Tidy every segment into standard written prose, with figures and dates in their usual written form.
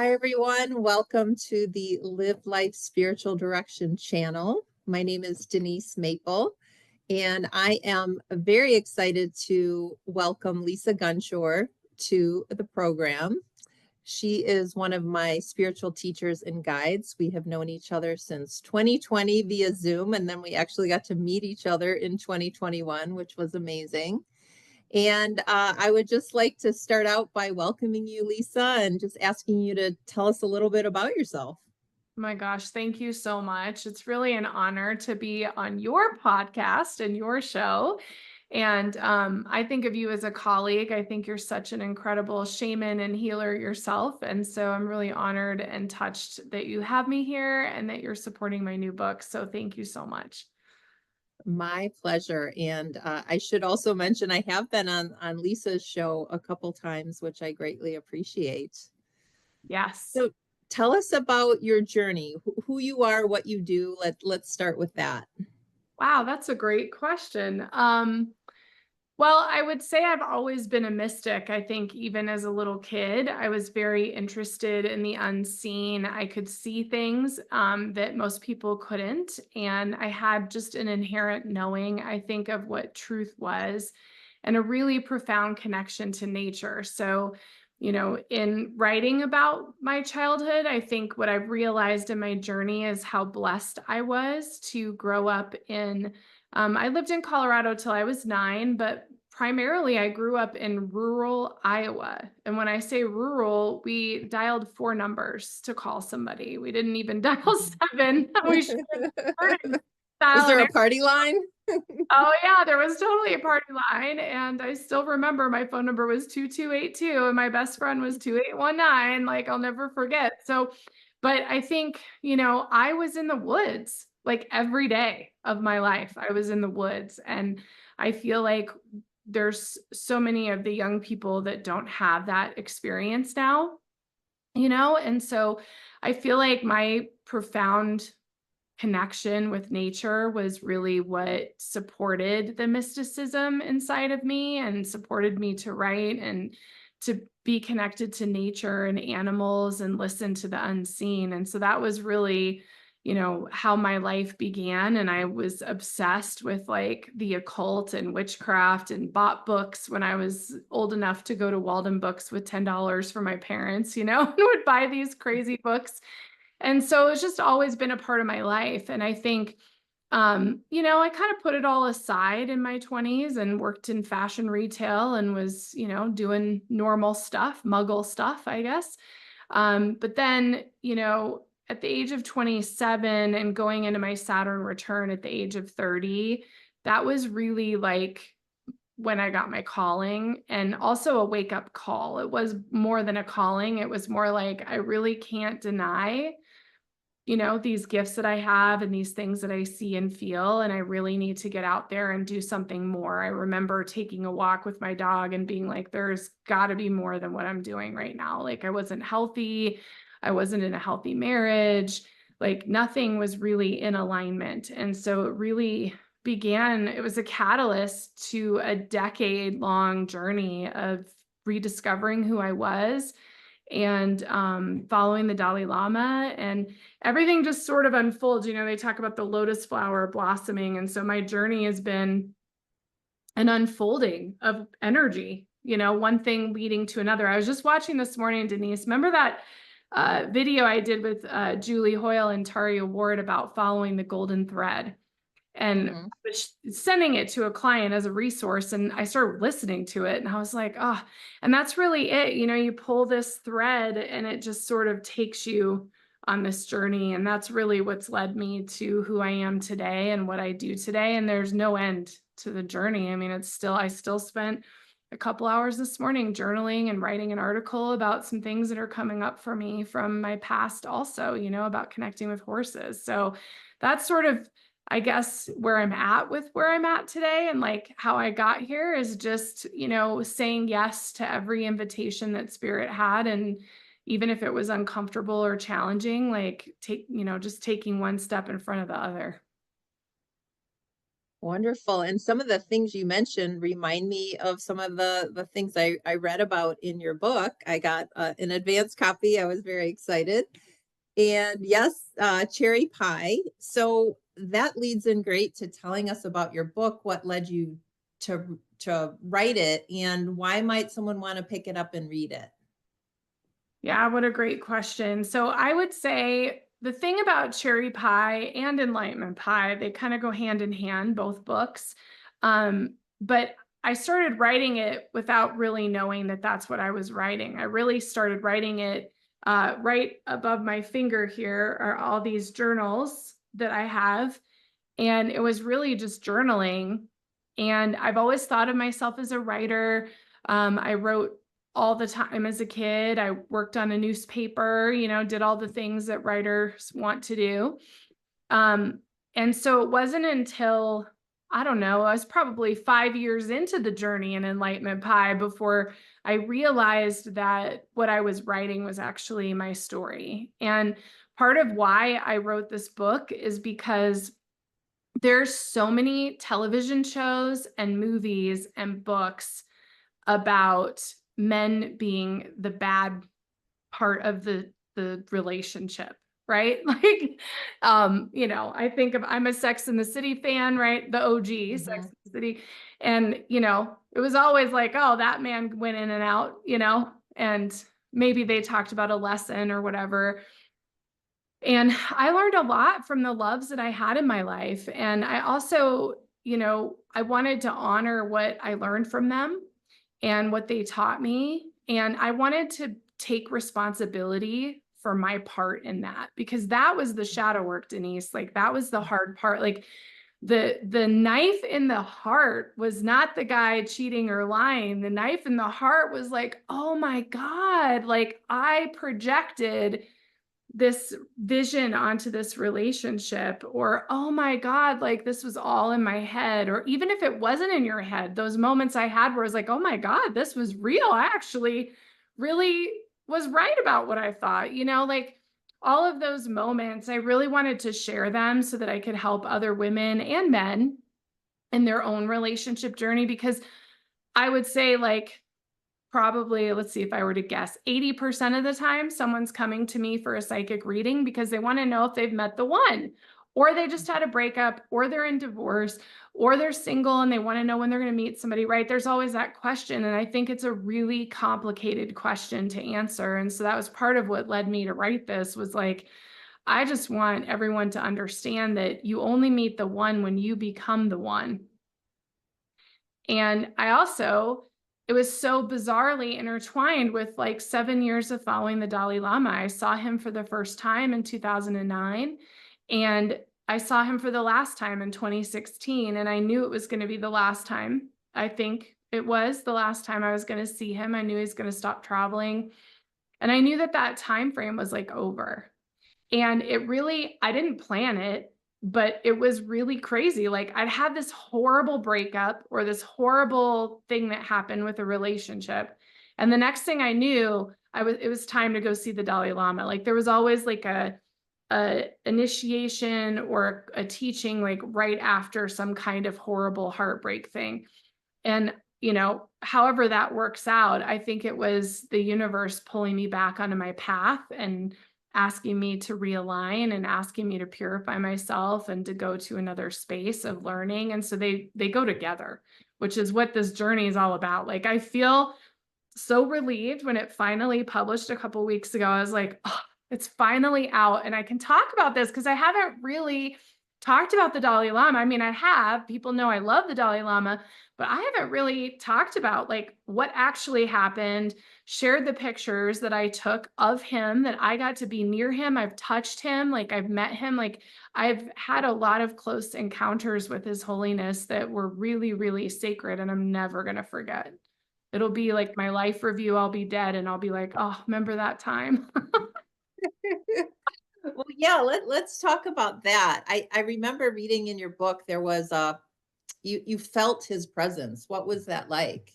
Hi, everyone. Welcome to the Live Life Spiritual Direction channel. My name is Denise Maple, and I am very excited to welcome Lisa Gunshore to the program. She is one of my spiritual teachers and guides. We have known each other since 2020 via Zoom, and then we actually got to meet each other in 2021, which was amazing. And I would just like to start out by welcoming you, Lisa, and just asking you to tell us a little bit about yourself. My gosh, thank you so much. It's really an honor to be on your podcast and your show. And I think of you as a colleague. I think you're such an incredible shaman and healer yourself. And so I'm really honored and touched that you have me here and that you're supporting my new book. So thank you so much. My pleasure. And I should also mention I have been on Lisa's show a couple times, which I greatly appreciate. Yes. So tell us about your journey, who you are, what you do. Let's start with that. Wow, that's a great question. Well, I would say I've always been a mystic. I think even as a little kid, I was very interested in the unseen. I could see things that most people couldn't. And I had just an inherent knowing, I think, of what truth was and a really profound connection to nature. So, in writing about my childhood, I think what I've realized in my journey is how blessed I was to grow up in. I lived in Colorado till I was 9, but primarily I grew up in rural Iowa. And when I say rural, we dialed 4 numbers to call somebody. We didn't even dial 7. We should have started Was dial there an a party line? Oh yeah, there was totally a party line, and I still remember my phone number was 2282 and my best friend was 2819, like, I'll never forget. So, but I think, I was in the woods, like, every day of my life, I was in the woods, and I feel like there's so many of the young people that don't have that experience now, and so I feel like my profound connection with nature was really what supported the mysticism inside of me and supported me to write and to be connected to nature and animals and listen to the unseen. And so that was really, how my life began. And I was obsessed with like the occult and witchcraft and bought books when I was old enough to go to Walden Books with $10 for my parents, and would buy these crazy books, and so it's just always been a part of my life. And I think, I kind of put it all aside in my 20s and worked in fashion retail and was, doing normal stuff, muggle stuff, I guess. But then, at the age of 27 and going into my Saturn return at the age of 30, that was really like when I got my calling and also a wake up call. It was more than a calling. It was more like, I really can't deny these gifts that I have and these things that I see and feel, and I really need to get out there and do something more. I remember taking a walk with my dog and being like, there's got to be more than what I'm doing right now. Like, I wasn't healthy. I wasn't in a healthy marriage. Like, nothing was really in alignment. And so it really it was a catalyst to a decade long journey of rediscovering who I was and following the Dalai Lama, and everything just sort of unfolds. They talk about the lotus flower blossoming. And so my journey has been an unfolding of energy, one thing leading to another. I was just watching this morning, Denise. Remember that video I did with Julie Hoyle and Taria Ward about following the golden thread? And Mhm. I was sending it to a client as a resource, and I started listening to it, and I was like, oh, and that's really it. You pull this thread and it just sort of takes you on this journey. And that's really what's led me to who I am today and what I do today. And there's no end to the journey. I mean, I still spent a couple hours this morning journaling and writing an article about some things that are coming up for me from my past also, about connecting with horses. So that's sort of, I guess, where I'm at with where I'm at today, and like how I got here is just, saying yes to every invitation that spirit had. And even if it was uncomfortable or challenging, like just taking one step in front of the other. Wonderful. And some of the things you mentioned remind me of some of the things I read about in your book. I got an advance copy. I was very excited. And yes, cherry pie. So that leads in great to telling us about your book, what led you to write it, and why might someone want to pick it up and read it? Yeah, what a great question. So I would say the thing about cherry pie and enlightenment pie, they kind of go hand in hand, both books. But I started writing it without really knowing that that's what I was writing. I really started writing it right above my finger here are all these journals that I have. And it was really just journaling. And I've always thought of myself as a writer. I wrote all the time as a kid. I worked on a newspaper, did all the things that writers want to do. Um, and so it wasn't until, I don't know, I was probably 5 years into the journey in Enlightenment Pie before I realized that what I was writing was actually my story. And part of why I wrote this book is because there's so many television shows and movies and books about men being the bad part of the relationship, right? Like, I think of I'm a Sex and the City fan, right? The OG Sex Mhm. and the City. And, it was always like, oh, that man went in and out, and maybe they talked about a lesson or whatever. And I learned a lot from the loves that I had in my life. And I also, I wanted to honor what I learned from them and what they taught me. And I wanted to take responsibility for my part in that because that was the shadow work, Denise. Like that was the hard part. Like the knife in the heart was not the guy cheating or lying. The knife in the heart was like, oh my God, like I projected this vision onto this relationship, or oh my God, like this was all in my head. Or even if it wasn't in your head, those moments I had where I was like, oh my God, this was real. I actually really was right about what I thought, like all of those moments, I really wanted to share them so that I could help other women and men in their own relationship journey. Because I would say, like, probably, let's see if I were to guess, 80% of the time, someone's coming to me for a psychic reading because they want to know if they've met the one, or they just had a breakup, or they're in divorce, or they're single and they want to know when they're going to meet somebody, right? There's always that question. And I think it's a really complicated question to answer. And so that was part of what led me to write this was like, I just want everyone to understand that you only meet the one when you become the one. And I also, it was so bizarrely intertwined with like 7 years of following the Dalai Lama. I saw him for the first time in 2009, and I saw him for the last time in 2016. And I knew it was going to be the last time. I think it was the last time I was going to see him. I knew he was going to stop traveling. And I knew that that time frame was like over. And it really, I didn't plan it, but it was really crazy. Like I'd had this horrible breakup or this horrible thing that happened with a relationship. And the next thing I knew, it was time to go see the Dalai Lama. Like there was always like a initiation or a teaching like right after some kind of horrible heartbreak thing. And, however that works out, I think it was the universe pulling me back onto my path and asking me to realign and asking me to purify myself and to go to another space of learning. And so they go together, which is what this journey is all about. Like I feel so relieved when it finally published a couple weeks ago. I was like, oh, it's finally out and I can talk about this because I haven't really talked about the Dalai Lama. I mean, I have, people know I love the Dalai Lama, but I haven't really talked about like what actually happened, shared the pictures that I took of him, that I got to be near him. I've touched him, like I've met him, like I've had a lot of close encounters with his holiness that were really, really sacred and I'm never going to forget. It'll be like my life review. I'll be dead and I'll be like, oh, remember that time? Well, yeah, let's talk about that. I remember reading in your book there was you felt his presence. What was that like?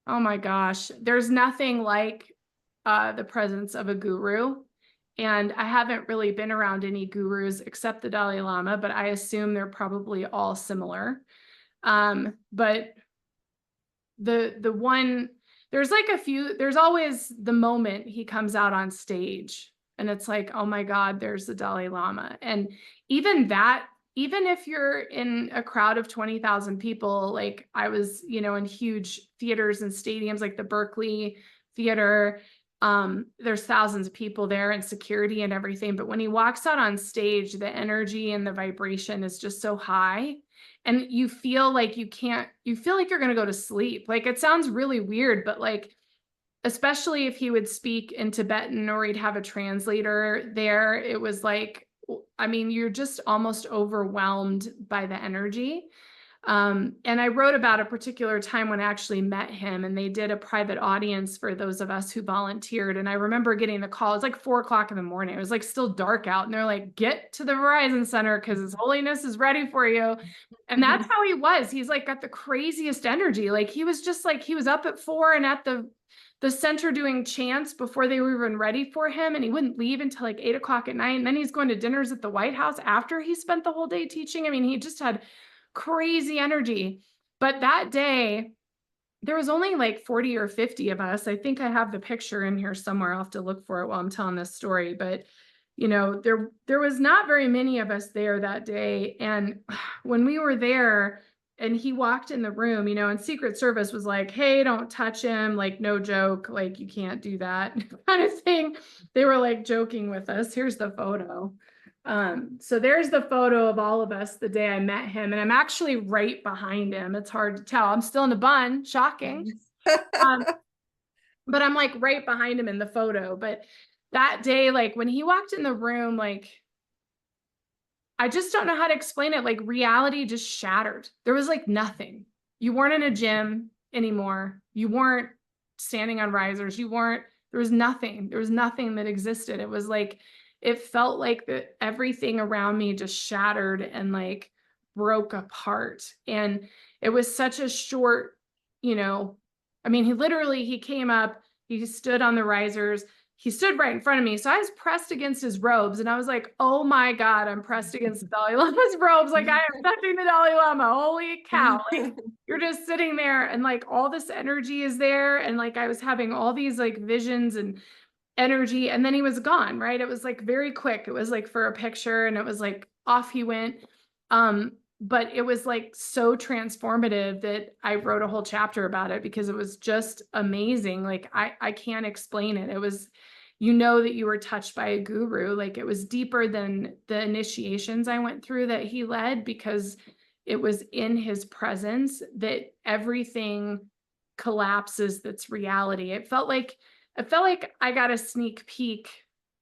Oh my gosh. There's nothing like the presence of a guru. And I haven't really been around any gurus except the Dalai Lama, but I assume they're probably all similar. But the one, there's like a few, there's always the moment he comes out on stage and it's like, oh my God, there's the Dalai Lama. And even that, even if you're in a crowd of 20,000 people, like I was, in huge theaters and stadiums, like the Berkeley Theater, there's thousands of people there and security and everything. But when he walks out on stage, the energy and the vibration is just so high. And you feel like you feel like you're going to go to sleep. Like it sounds really weird, but like, especially if he would speak in Tibetan or he'd have a translator there, it was like, I mean, you're just almost overwhelmed by the energy. And I wrote about a particular time when I actually met him, and they did a private audience for those of us who volunteered. And I remember getting the call. It was like 4 o'clock in the morning. It was like still dark out. And they're like, get to the Verizon Center because His Holiness is ready for you. And that's how he was. He's like got the craziest energy. Like he was just like, he was up at 4 and at the center doing chants before they were even ready for him. And he wouldn't leave until like 8 o'clock at night. And then he's going to dinners at the White House after he spent the whole day teaching. I mean, he just had crazy energy. But that day, there was only like 40 or 50 of us. I think I have the picture in here somewhere. I'll have to look for it while I'm telling this story. But there was not very many of us there that day. And when we were there and he walked in the room, and Secret Service was like, hey, don't touch him. Like, no joke. Like, you can't do that kind of thing. They were like joking with us. Here's the photo. So there's the photo of all of us the day I met him. And I'm actually right behind him. It's hard to tell. I'm still in a bun, shocking. But I'm like right behind him in the photo. But that day, like when he walked in the room, like, I just don't know how to explain it. Like reality just shattered. There was like nothing. You weren't in a gym anymore. You weren't standing on risers. There was nothing. There was nothing that existed. It was like, it felt like that everything around me just shattered and like broke apart. And it was such a short, I mean, he came up, he stood on the risers. He stood right in front of me. So I was pressed against his robes and I was like, oh my God, I'm pressed against the Dalai Lama's robes. Like I am touching the Dalai Lama. Holy cow. Like you're just sitting there and like all this energy is there. And like, I was having all these like visions and energy, and then he was gone, right? It was like very quick. It was like for a picture and it was like off he went. But it was like so transformative that I wrote a whole chapter about it because it was just amazing. Like I can't explain it. It was, that you were touched by a guru. Like it was deeper than the initiations I went through that he led, because it was in his presence that everything collapses. That's reality. It felt like I got a sneak peek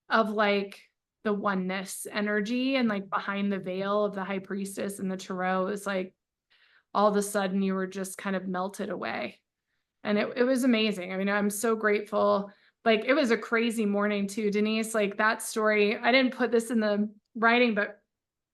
of like the oneness energy, and like behind the veil of the high priestess and the tarot is like all of a sudden you were just kind of melted away. And it was amazing. I mean, I'm so grateful. Like it was a crazy morning too, Denise. Like that story, I didn't put this in the writing, but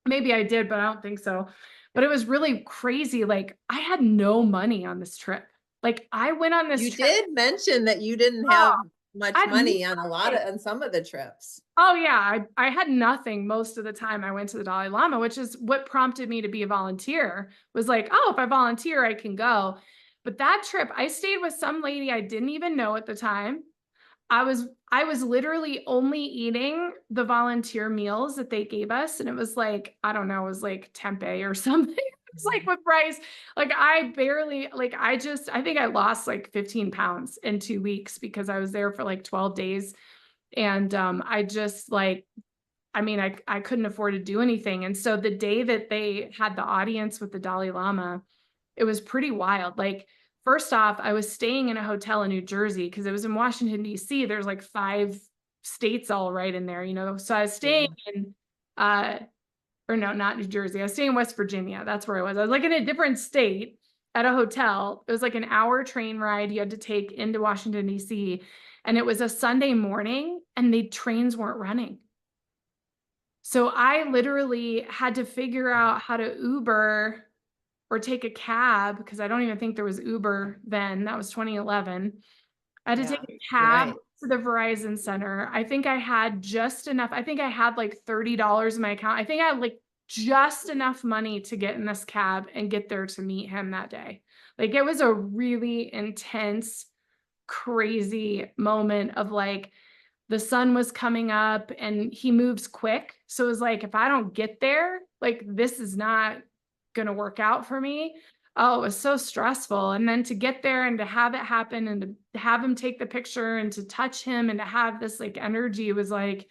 maybe I did, but I don't think so. But it was really crazy. Like I had no money on this trip. Like I went on this You trip. did mention that you didn't Oh, have much I had money on some of the trips. Oh yeah, I had nothing most of the time I went to the Dalai Lama, which is what prompted me to be a volunteer. Was like, oh, if I volunteer, I can go. But that trip, I stayed with some lady I didn't even know at the time. I was literally only eating the volunteer meals that they gave us, and it was like, I don't know, it was like tempeh or something. It was like with rice. Like I barely, like I think I lost like 15 pounds in 2 weeks because I was there for like 12 days. And I just like, I mean, I couldn't afford to do anything. And so the day that they had the audience with the Dalai Lama, it was pretty wild. Like, first off, I was staying in a hotel in New Jersey because it was in Washington, D.C. There's like 5 states all right in there, So I was staying in, or no, not New Jersey. I was staying in West Virginia. That's where I was. I was like in a different state at a hotel. It was like an hour train ride you had to take into Washington, D.C. And it was a Sunday morning and the trains weren't running. So I literally had to figure out how to Uber or take a cab, because I don't even think there was Uber then. That was 2011. I had to take a cab to the Verizon Center. I think I had just enough. I think I had like $30 in my account. I think I had like just enough money to get in this cab and get there to meet him that day. Like, it was a really intense, crazy moment of like, the sun was coming up and he moves quick. So it was like, if I don't get there, like, this is not going to work out for me. Oh, it was so stressful. And then to get there and to have it happen and to have him take the picture and to touch him and to have this like energy was like,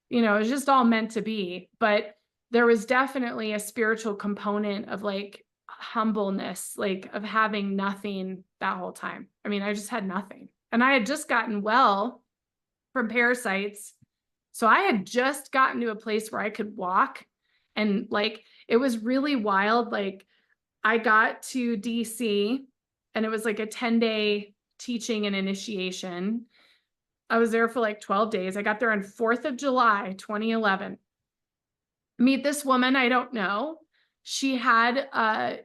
it was just all meant to be. But there was definitely a spiritual component of like humbleness, like of having nothing that whole time. I mean, I just had nothing. And I had just gotten well from parasites. So I had just gotten to a place where I could walk, and like it was really wild. Like, I got to DC and it was like a 10-day teaching and initiation. I was there for like 12 days. I got there on 4th of July, 2011. Meet this woman I don't know. She had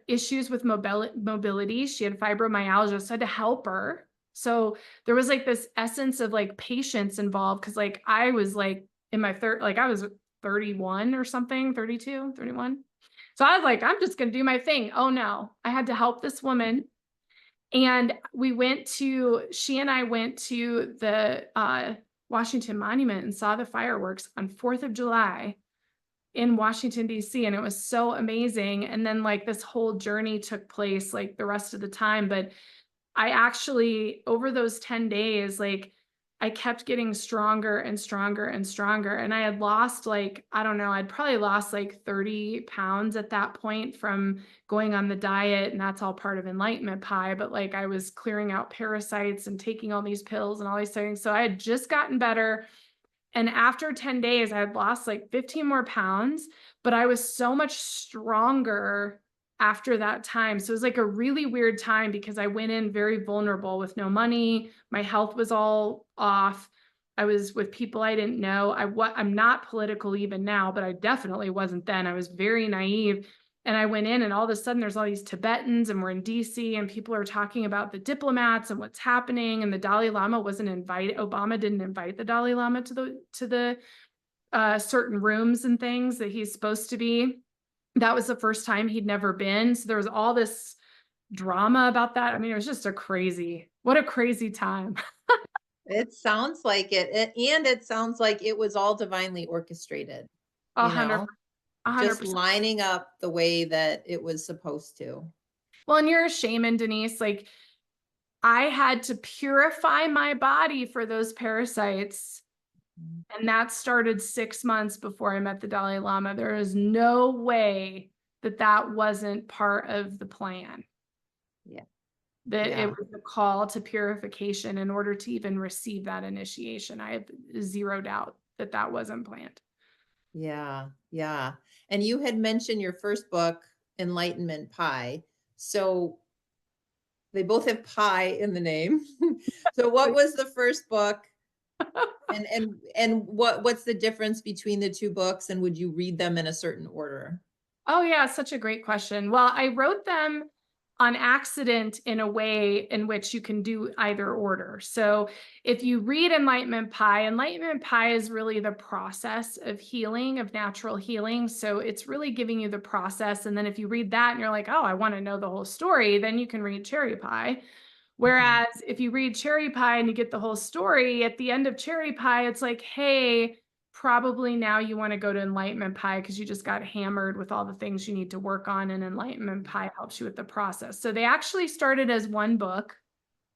issues with mobility. She had fibromyalgia, so I had to help her. So there was like this essence of like patience involved, because like I was like in my third, like I was 31 or something, 32, 31. So I was like, I'm just going to do my thing. Oh no, I had to help this woman. And she and I went to the Washington Monument and saw the fireworks on 4th of July in Washington, DC. And it was so amazing. And then like this whole journey took place like the rest of the time. But I actually, over those 10 days, like I kept getting stronger and stronger and stronger. And I had lost like, I don't know, I'd probably lost like 30 pounds at that point from going on the diet. And that's all part of enlightenment pie. But like I was clearing out parasites and taking all these pills and all these things. So I had just gotten better. And after 10 days, I had lost like 15 more pounds, but I was so much stronger after that time. So it was like a really weird time because I went in very vulnerable with no money. My health was all off. I was with people I didn't know. I'm not political even now, but I definitely wasn't then. I was very naive. And I went in and all of a sudden there's all these Tibetans and we're in DC and people are talking about the diplomats and what's happening. And the Dalai Lama wasn't invited. Obama didn't invite the Dalai Lama to the certain rooms and things that he's supposed to be. That was the first time he'd never been. So there was all this drama about that. I mean, it was just what a crazy time. It sounds like it, and it sounds like it was all divinely orchestrated, A you hundred, know, a hundred just percent. lining up the way that it was supposed to. Well, and you're a shaman, Denise. Like, I had to purify my body for those parasites. And that started 6 months before I met the Dalai Lama. There is no way that that wasn't part of the plan. Yeah. That it Yeah. was a call to purification in order to even receive that initiation. I have zero doubt that that wasn't planned. Yeah. Yeah. And you had mentioned your first book, Enlightenment Pie. So they both have pie in the name. So what was the first book? And what's the difference between the two books, and would you read them in a certain order? Oh yeah, such a great question. Well, I wrote them on accident in a way in which you can do either order. So if you read Enlightenment Pie is really the process of healing, of natural healing. So it's really giving you the process. And then if you read that and you're like, oh, I want to know the whole story, then you can read Cherry Pie. Mhm. Whereas if you read Cherry Pie and you get the whole story, at the end of Cherry Pie, it's like, hey, probably now you want to go to Enlightenment Pie because you just got hammered with all the things you need to work on, and Enlightenment Pie helps you with the process. So they actually started as one book,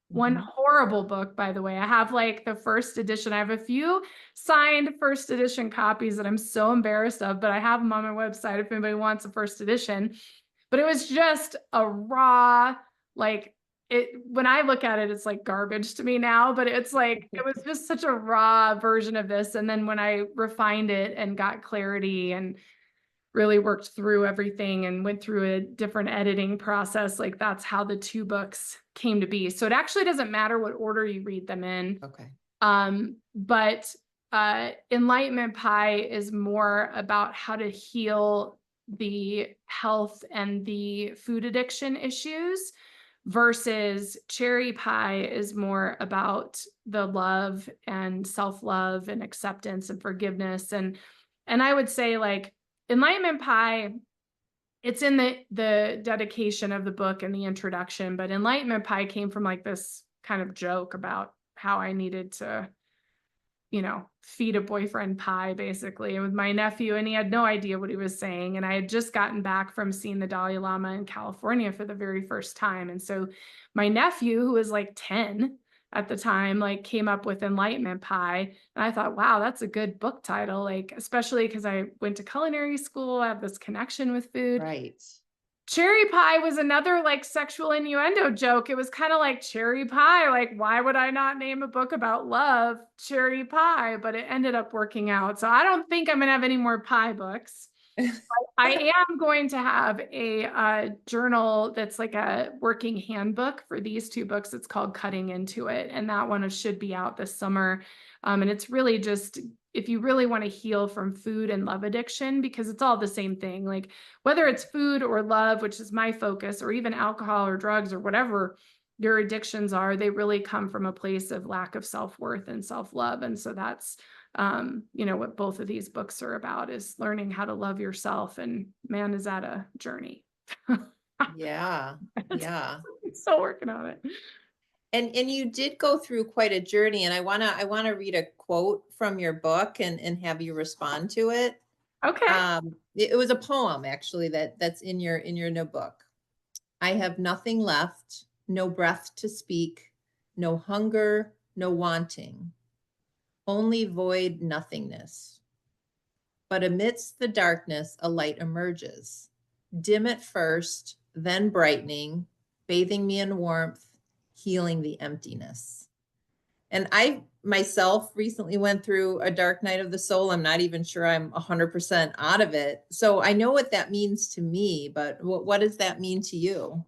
one Mhm. horrible book, by the way. I have like the first edition. I have a few signed first edition copies that I'm so embarrassed of, but I have them on my website if anybody wants a first edition. But it was just a raw, like, when I look at it, it's like garbage to me now, but it's like, it was just such a raw version of this. And then when I refined it and got clarity and really worked through everything and went through a different editing process, like that's how the two books came to be. So it actually doesn't matter what order you read them in. Okay. But Enlightenment Pie is more about how to heal the health and the food addiction issues, versus Cherry Pie is more about the love and self-love and acceptance and forgiveness. And I would say, like, Enlightenment Pie, it's in the dedication of the book and the introduction, but Enlightenment Pie came from like this kind of joke about how I needed to, feed a boyfriend pie basically with my nephew, and he had no idea what he was saying. And I had just gotten back from seeing the Dalai Lama in California for the very first time. And so my nephew, who was like 10 at the time, like came up with Enlightenment Pie. And I thought, wow, that's a good book title, like, especially because I went to culinary school, I have this connection with food. Right. Cherry pie was another like sexual innuendo joke. It was kind of like cherry pie. Like, why would I not name a book about love cherry pie? But it ended up working out. So I don't think I'm going to have any more pie books. I am going to have a journal that's like a working handbook for these two books. It's called Cutting Into It. And that one should be out this summer. And it's really just if you really want to heal from food and love addiction, because it's all the same thing, like whether it's food or love, which is my focus, or even alcohol or drugs or whatever your addictions are, they really come from a place of lack of self-worth and self-love. And so that's what both of these books are about, is learning how to love yourself. And man, is that a journey. Yeah. Yeah. Still working on it. And you did go through quite a journey, and I wanna read a quote from your book and have you respond to it. Okay. It was a poem actually that's in your notebook. I have nothing left, no breath to speak, no hunger, no wanting, only void nothingness. But amidst the darkness, a light emerges, dim at first, then brightening, bathing me in warmth, healing the emptiness. And I myself recently went through a dark night of the soul. I'm not even sure I'm 100% out of it. So I know what that means to me, but what does that mean to you?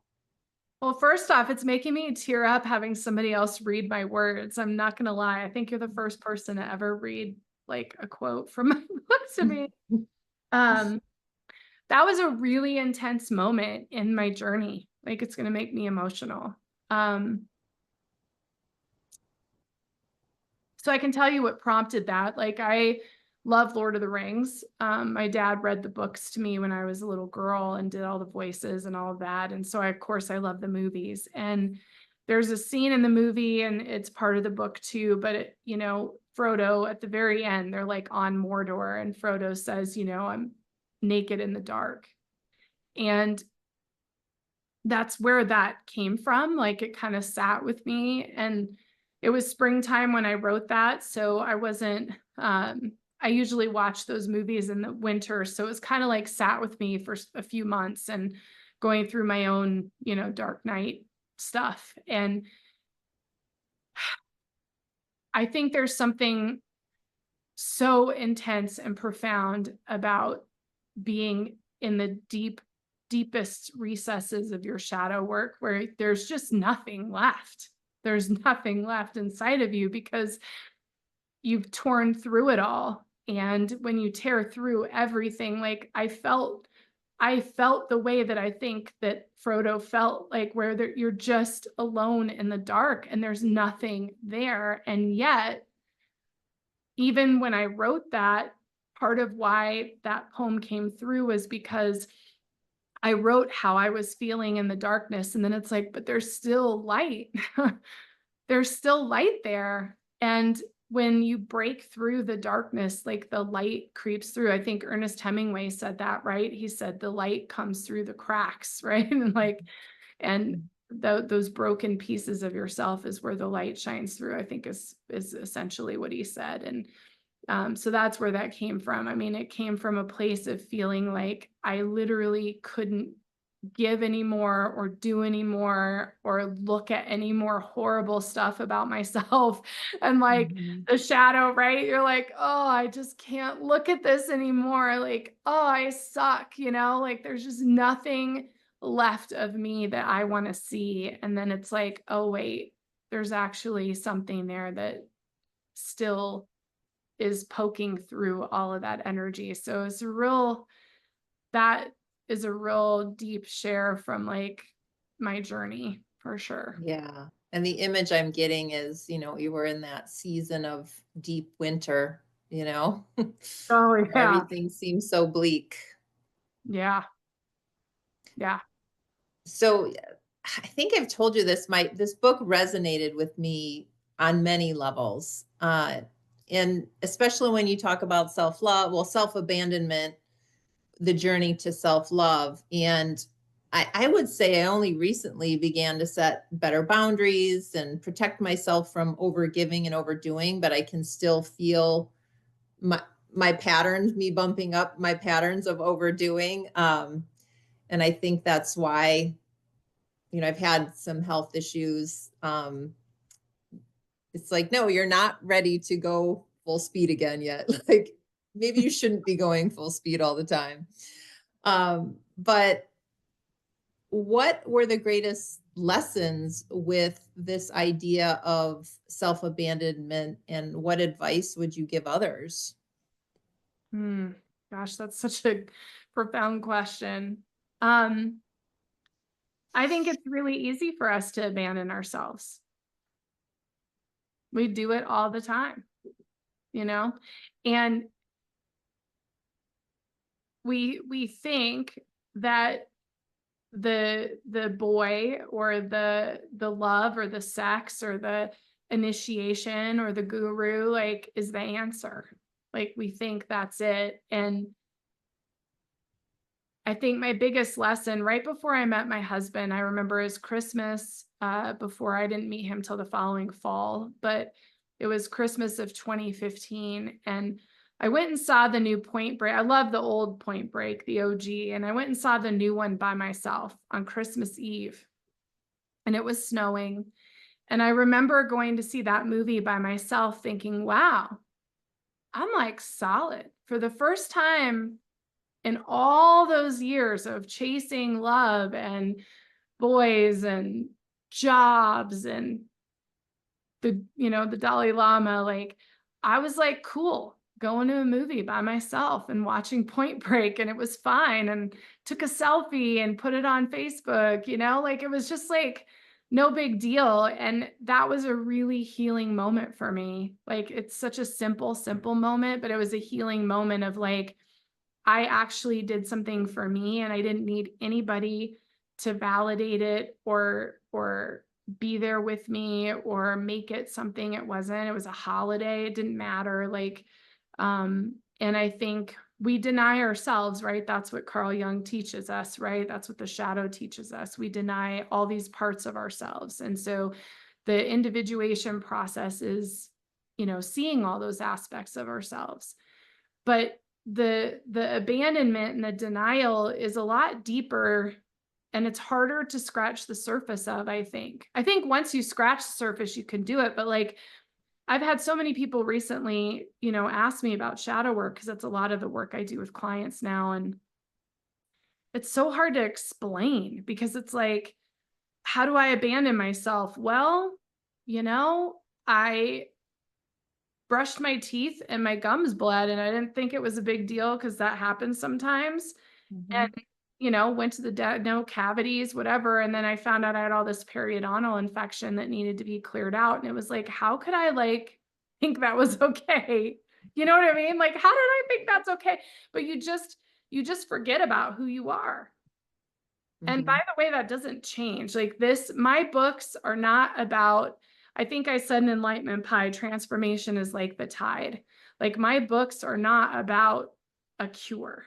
Well, first off, it's making me tear up having somebody else read my words. I'm not going to lie. I think you're the first person to ever read like a quote from my book to me. Um, that was a really intense moment in my journey. Like, it's going to make me emotional. So I can tell you what prompted that. Like, I love Lord of the Rings. My dad read the books to me when I was a little girl and did all the voices and all of that. And so of course I love the movies. And there's a scene in the movie, and it's part of the book too, but Frodo at the very end, they're like on Mordor, and Frodo says, I'm naked in the dark. And that's where that came from. Like, it kind of sat with me, and it was springtime when I wrote that. So I wasn't, I usually watch those movies in the winter. So it was kind of like sat with me for a few months and going through my own, dark night stuff. And I think there's something so intense and profound about being in the deepest recesses of your shadow work, where there's just nothing left. There's nothing left inside of you because you've torn through it all. And when you tear through everything, like I felt the way that I think that Frodo felt, like where you're just alone in the dark and there's nothing there. And yet, even when I wrote that, part of why that poem came through was because I wrote how I was feeling in the darkness. And then it's like, but there's still light. There's still light there. And when you break through the darkness, like the light creeps through. I think Ernest Hemingway said that, right? He said the light comes through the cracks, right? And those broken pieces of yourself is where the light shines through, I think is essentially what he said. And so that's where that came from. I mean, it came from a place of feeling like I literally couldn't give anymore or do anymore or look at any more horrible stuff about myself. And like the shadow, right? You're like, oh, I just can't look at this anymore. Like, oh, I suck, like there's just nothing left of me that I want to see. And then it's like, oh, wait, there's actually something there that still is poking through all of that energy. So that is a real deep share from like my journey for sure. Yeah. And the image I'm getting is, you were in that season of deep winter. you know, Oh, where yeah. everything seems so bleak. Yeah. Yeah. So I think I've told you this. This book resonated with me on many levels, and especially when you talk about self love, well, self abandonment, the journey to self love, and I would say I only recently began to set better boundaries and protect myself from overgiving and overdoing, but I can still feel my my patterns, me bumping up my patterns of overdoing. And I think that's why, I've had some health issues. It's like, no, you're not ready to go full speed again yet. Like maybe you shouldn't be going full speed all the time. But what were the greatest lessons with this idea of self abandonment, and what advice would you give others? Hmm. Gosh, that's such a profound question. Um, I think it's really easy for us to abandon ourselves. We do it all the time, you know? And we think that the boy or the love or the sex or the initiation or the guru like is the answer. Like we think that's it. And I think my biggest lesson right before I met my husband, I remember his Christmas, before I didn't meet him till the following fall, but it was Christmas of 2015. And I went and saw the new Point Break. I love the old Point Break, the OG. And I went and saw the new one by myself on Christmas Eve. And it was snowing. And I remember going to see that movie by myself thinking, wow, I'm like solid. For the first time in all those years of chasing love and boys and jobs and the Dalai Lama, like I was like, cool, going to a movie by myself and watching Point Break, and it was fine. And took a selfie and put it on Facebook, like it was just like no big deal. And that was a really healing moment for me. Like it's such a simple moment, but it was a healing moment of like, I actually did something for me and I didn't need anybody to validate it or be there with me or make it something it wasn't. It was a holiday. It didn't matter. And I think we deny ourselves, right? That's what Carl Jung teaches us, right? That's what the shadow teaches us. We deny all these parts of ourselves. And so the individuation process is, seeing all those aspects of ourselves. But the abandonment and the denial is a lot deeper, and it's harder to scratch the surface of, I think. I think once you scratch the surface, you can do it. But like I've had so many people recently, ask me about shadow work because that's a lot of the work I do with clients now. And it's so hard to explain because it's like, how do I abandon myself? Well, I brushed my teeth and my gums bled, and I didn't think it was a big deal because that happens sometimes. And, Mhm. went to the no cavities, whatever. And then I found out I had all this periodontal infection that needed to be cleared out. And it was like, how could I like think that was okay? You know what I mean? Like, how did I think that's okay? But you just forget about who you are. And by Mhm. the way, that doesn't change. Like this, my books are not about, I think I said in Enlightenment Pie, transformation is like the tide. Like my books are not about a cure.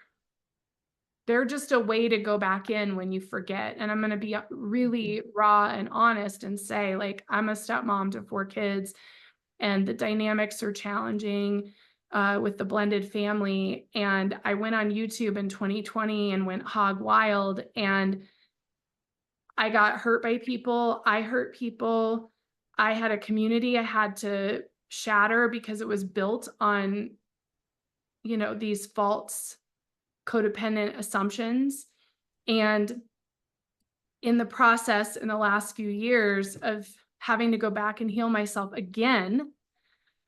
They're just a way to go back in when you forget. And I'm going to be really raw and honest and say, like, I'm a stepmom to 4 kids, and the dynamics are challenging with the blended family. And I went on YouTube in 2020 and went hog wild. And I got hurt by people. I hurt people. I had a community I had to shatter because it was built on, these false codependent assumptions. And in the process, in the last few years of having to go back and heal myself again,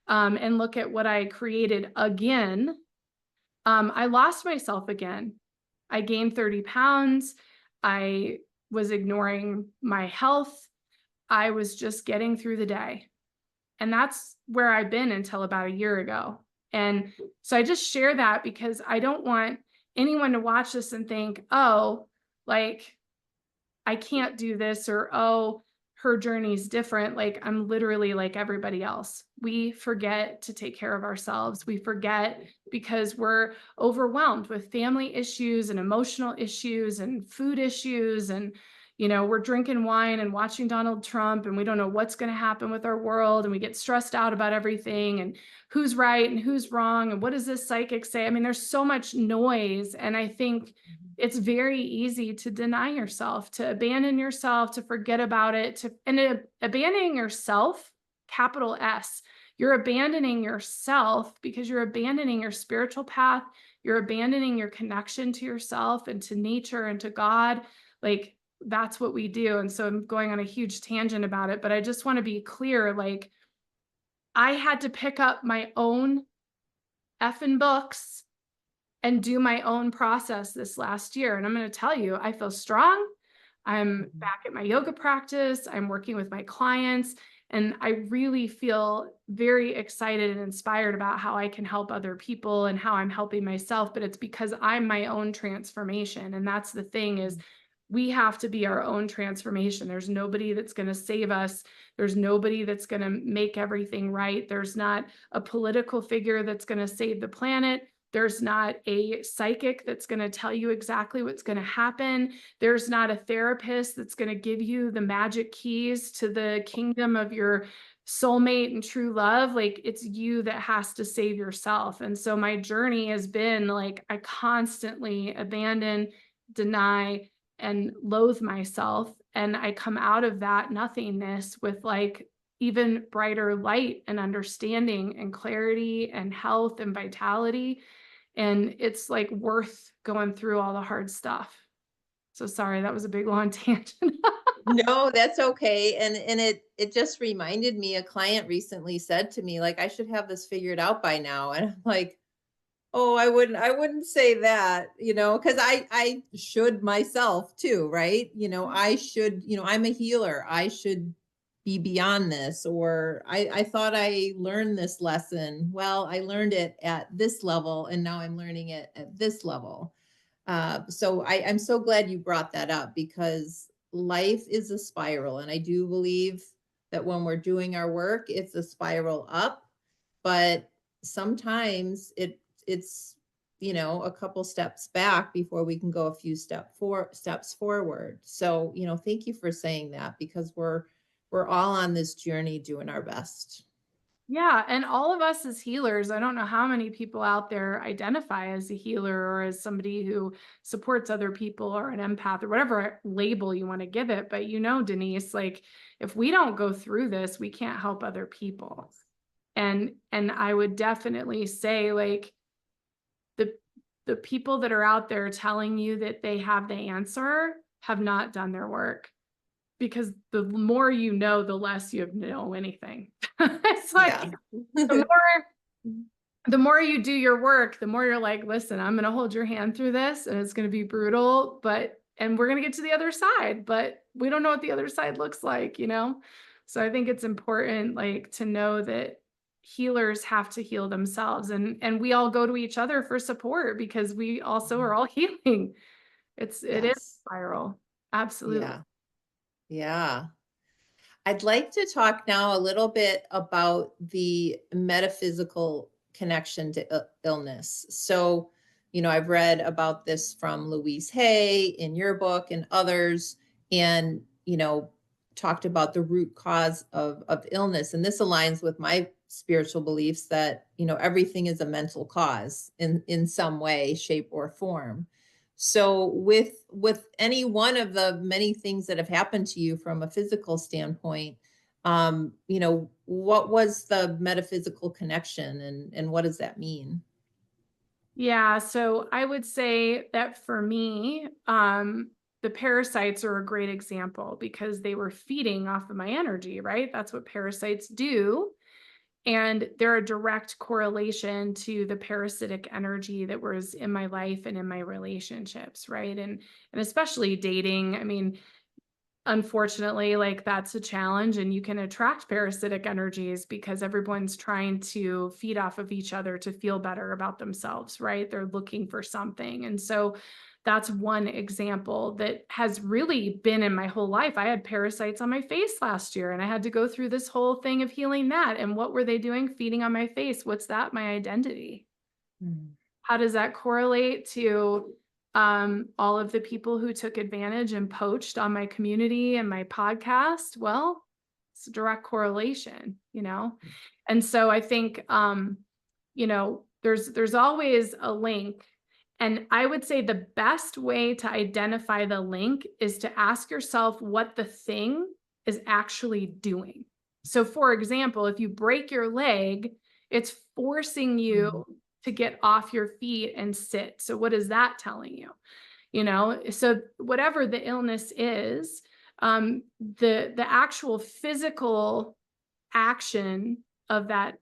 and look at what I created again, I lost myself again. I gained 30 pounds. I was ignoring my health. I was just getting through the day. And that's where I've been until about a year ago. And so I just share that because I don't want anyone to watch this and think, oh, like I can't do this, or, oh, her journey is different. Like, I'm literally like everybody else. We forget to take care of ourselves. We forget because we're overwhelmed with family issues and emotional issues and food issues. And, we're drinking wine and watching Donald Trump, and we don't know what's going to happen with our world. And we get stressed out about everything and who's right and who's wrong. And what does this psychic say? I mean, there's so much noise. And I think it's very easy to deny yourself, to abandon yourself, to forget about it, abandoning yourself, capital S. You're abandoning yourself because you're abandoning your spiritual path. You're abandoning your connection to yourself and to nature and to God. Like, that's what we do. And so I'm going on a huge tangent about it, but I just want to be clear. Like, I had to pick up my own effing books and do my own process this last year. And I'm going to tell you, I feel strong. I'm back at my yoga practice. I'm working with my clients, and I really feel very excited and inspired about how I can help other people and how I'm helping myself. But it's because I'm my own transformation. And that's the thing, is we have to be our own transformation. There's nobody that's going to save us. There's nobody that's going to make everything right. There's not a political figure that's going to save the planet. There's not a psychic that's going to tell you exactly what's going to happen. There's not a therapist that's going to give you the magic keys to the kingdom of your soulmate and true love. Like, it's you that has to save yourself. And so my journey has been like, I constantly abandon, deny, and loathe myself. And I come out of that nothingness with like even brighter light and understanding and clarity and health and vitality. And it's like worth going through all the hard stuff. So sorry, that was a big long tangent. No, that's okay. And it just reminded me, a client recently said to me, like, I should have this figured out by now. And I'm like, oh, I wouldn't say that, because I should myself too, right? I should, I'm a healer. I should be beyond this. Or I thought I learned this lesson. Well, I learned it at this level, and now I'm learning it at this level. So I'm so glad you brought that up, because life is a spiral. And I do believe that when we're doing our work, it's a spiral up, but sometimes it's a couple steps back before we can go a few steps forward. So thank you for saying that, because we're all on this journey doing our best. Yeah. And all of us as healers, I don't know how many people out there identify as a healer or as somebody who supports other people or an empath or whatever label you want to give it. But Denise, like, if we don't go through this, we can't help other people. And I would definitely say, like, the people that are out there telling you that they have the answer have not done their work, because the more you know, the less you know anything. It's like, Yeah. the more you do your work, the more you're like, listen, I'm going to hold your hand through this, and it's going to be brutal, and we're going to get to the other side, but we don't know what the other side looks like, So I think it's important, like, to know that healers have to heal themselves, and we all go to each other for support, because we also are all healing. It is a Yes. spiral. Absolutely. Yeah. Yeah. I'd like to talk now a little bit about the metaphysical connection to illness. So, I've read about this from Louise Hay in your book and others, and, talked about the root cause of illness. And this aligns with my spiritual beliefs that, everything is a mental cause in some way, shape, or form. So with any one of the many things that have happened to you from a physical standpoint, what was the metaphysical connection, and what does that mean? Yeah, so I would say that for me, the parasites are a great example, because they were feeding off of my energy, right? That's what parasites do. And they're a direct correlation to the parasitic energy that was in my life and in my relationships, right? And especially dating. I mean, unfortunately, like that's a challenge, and you can attract parasitic energies because everyone's trying to feed off of each other to feel better about themselves, right? They're looking for something. And so that's one example that has really been in my whole life. I had parasites on my face last year, and I had to go through this whole thing of healing that. And what were they doing? Feeding on my face. What's that? My identity. Mm. How does that correlate to all of the people who took advantage and poached on my community and my podcast? Well, it's a direct correlation, you know? And so I think, you know, there's always a link. And I would say the best way to identify the link is to ask yourself what the thing is actually doing. So for example, if you break your leg, it's forcing you to get off your feet and sit. So what is that telling you? You know, so whatever the illness is, the actual physical action of that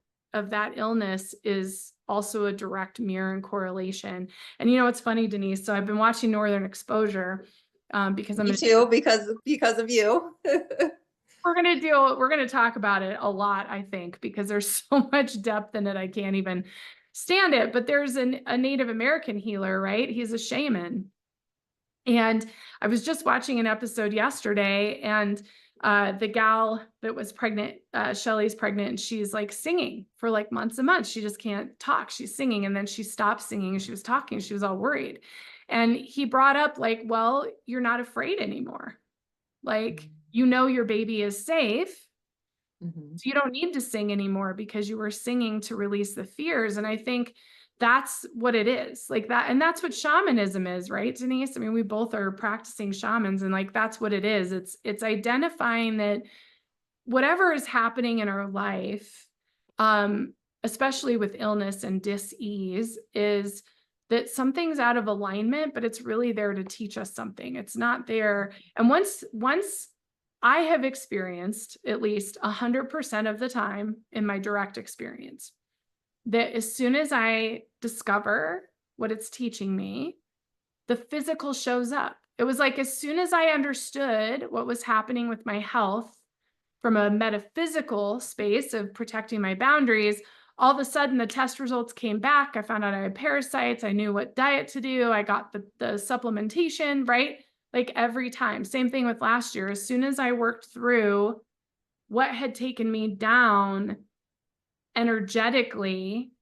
illness is also a direct mirror and correlation. And you know, it's funny, Denise. So I've been watching Northern Exposure because I'm Me going to too, because of you. we're going to talk about it a lot, I think, because there's so much depth in it. I can't even stand it. But there's a Native American healer, right? He's a shaman. And I was just watching an episode yesterday, and the gal that was pregnant, Shelly's pregnant, and she's like singing for like months and months. She just can't talk. She's singing, and then she stopped singing and she was talking. She was all worried. And he brought up like, well, you're not afraid anymore. Like, you know, your baby is safe. So you don't need to sing anymore because you were singing to release the fears. And I think that's what it is, like that. And that's what shamanism is, right, Denise? I mean, we both are practicing shamans, and like that's what it is. It's identifying that whatever is happening in our life, especially with illness and dis-ease, is that something's out of alignment, but it's really there to teach us something. It's not there. And once I have experienced, at least 100% of the time in my direct experience, that as soon as I discover what it's teaching me, the physical shows up. It was like as soon as I understood what was happening with my health from a metaphysical space of protecting my boundaries, all of a sudden the test results came back. I found out I had parasites. I knew what diet to do. I got the supplementation, right? Like every time. Same thing with last year. As soon as I worked through what had taken me down energetically,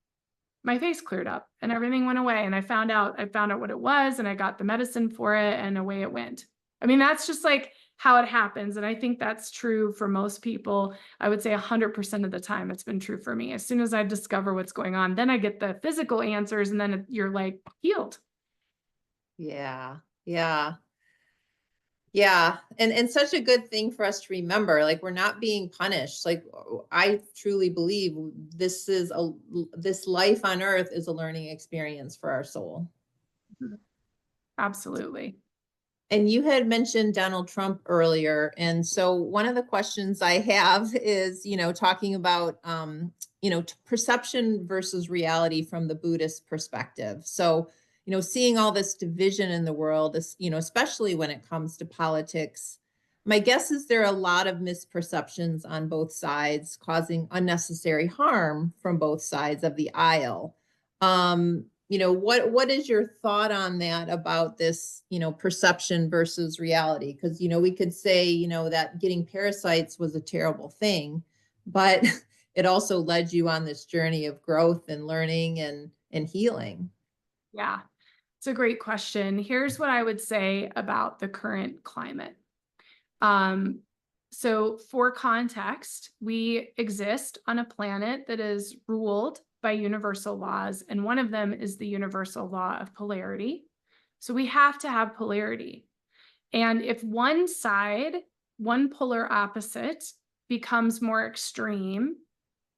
my face cleared up and everything went away. And I found out what it was, and I got the medicine for it, and away it went. I mean, that's just like how it happens. And I think that's true for most people. I would say 100% of the time it's been true for me. As soon as I discover what's going on, then I get the physical answers, and then you're like healed. Yeah. Yeah. Yeah. And such a good thing for us to remember, like we're not being punished. Like I truly believe this life on earth is a learning experience for our soul. Absolutely. And you had mentioned Donald Trump earlier. And so one of the questions I have is, talking about, perception versus reality from the Buddhist perspective. So, seeing all this division in the world, especially when it comes to politics, my guess is there are a lot of misperceptions on both sides, causing unnecessary harm from both sides of the aisle. What is your thought on that about this, perception versus reality? Because, we could say, that getting parasites was a terrible thing, but it also led you on this journey of growth and learning and healing. Yeah, it's a great question. Here's what I would say about the current climate. So for context, we exist on a planet that is ruled by universal laws, and one of them is the universal law of polarity. So we have to have polarity. And if one side, one polar opposite, becomes more extreme,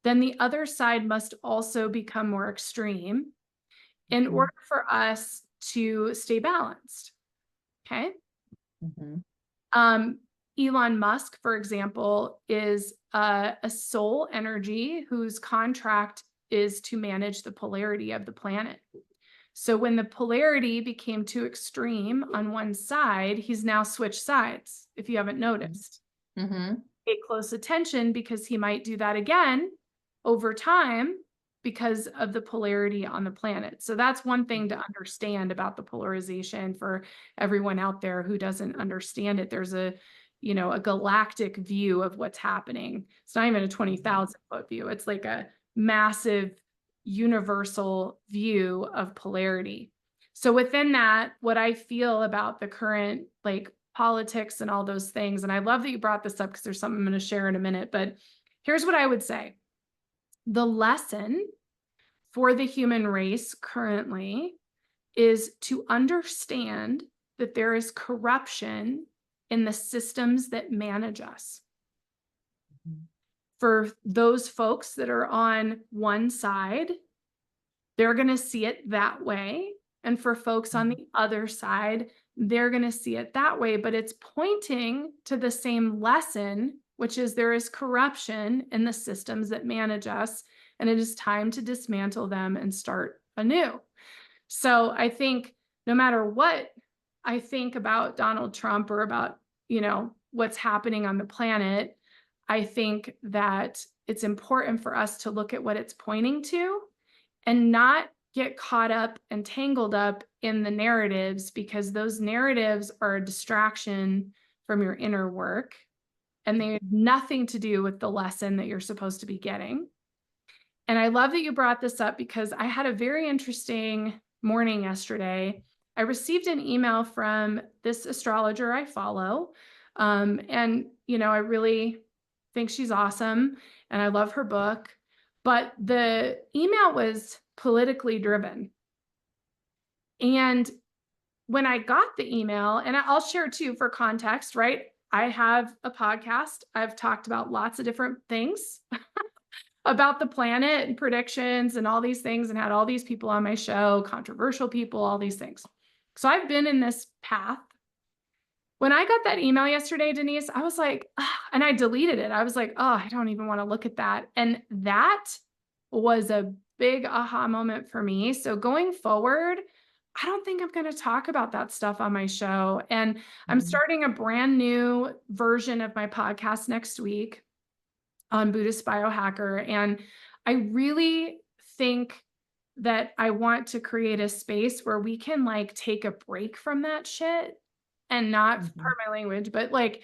then the other side must also become more extreme in order for us to stay balanced. Okay. Elon Musk, for example, is a soul energy whose contract is to manage the polarity of the planet. So when the polarity became too extreme on one side, he's now switched sides, if you haven't noticed. Mm-hmm. Pay close attention because he might do that again over time because of the polarity on the planet. So that's one thing to understand about the polarization for everyone out there who doesn't understand it. There's a galactic view of what's happening. It's not even a 20,000 foot view. It's like a massive universal view of polarity. So within that, what I feel about the current like politics and all those things, and I love that you brought this up because there's something I'm going to share in a minute, but here's what I would say. The lesson for the human race currently is to understand that there is corruption in the systems that manage us. For those folks that are on one side, they're going to see it that way. And for folks on the other side, they're going to see it that way. But it's pointing to the same lesson, which is there is corruption in the systems that manage us. And it is time to dismantle them and start anew. So I think no matter what I think about Donald Trump or about, what's happening on the planet, I think that it's important for us to look at what it's pointing to and not get caught up and tangled up in the narratives, because those narratives are a distraction from your inner work and they have nothing to do with the lesson that you're supposed to be getting. And I love that you brought this up because I had a very interesting morning yesterday. I received an email from this astrologer I follow. I really think she's awesome and I love her book. But the email was politically driven. And when I got the email, and I'll share too for context, right? I have a podcast. I've talked about lots of different things about the planet and predictions and all these things and had all these people on my show, controversial people, all these things. So I've been in this path. When I got that email yesterday, Denise, I was like, and I deleted it. I was like, oh, I don't even want to look at that. And that was a big aha moment for me. So going forward, I don't think I'm going to talk about that stuff on my show. And I'm starting a brand new version of my podcast next week on Buddhist Biohacker. And I really think that I want to create a space where we can like take a break from that shit and not, pardon my language, but like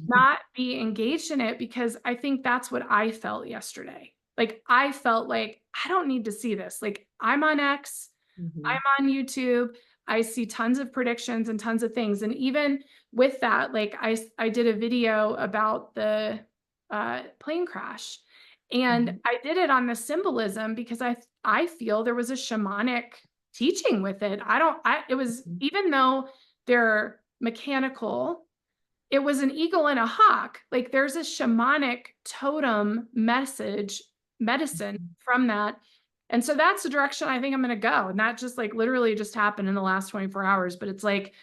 not be engaged in it, because I think that's what I felt yesterday. Like I felt like I don't need to see this. Like I'm on X, I'm on YouTube. I see tons of predictions and tons of things. And even with that, like I did a video about the plane crash, and I did it on the symbolism because I feel there was a shamanic teaching with it. It was, even though they're mechanical, it was an eagle and a hawk. Like there's a shamanic totem medicine from that. And so that's the direction I think I'm going to go. And that just like literally just happened in the last 24 hours. But it's like,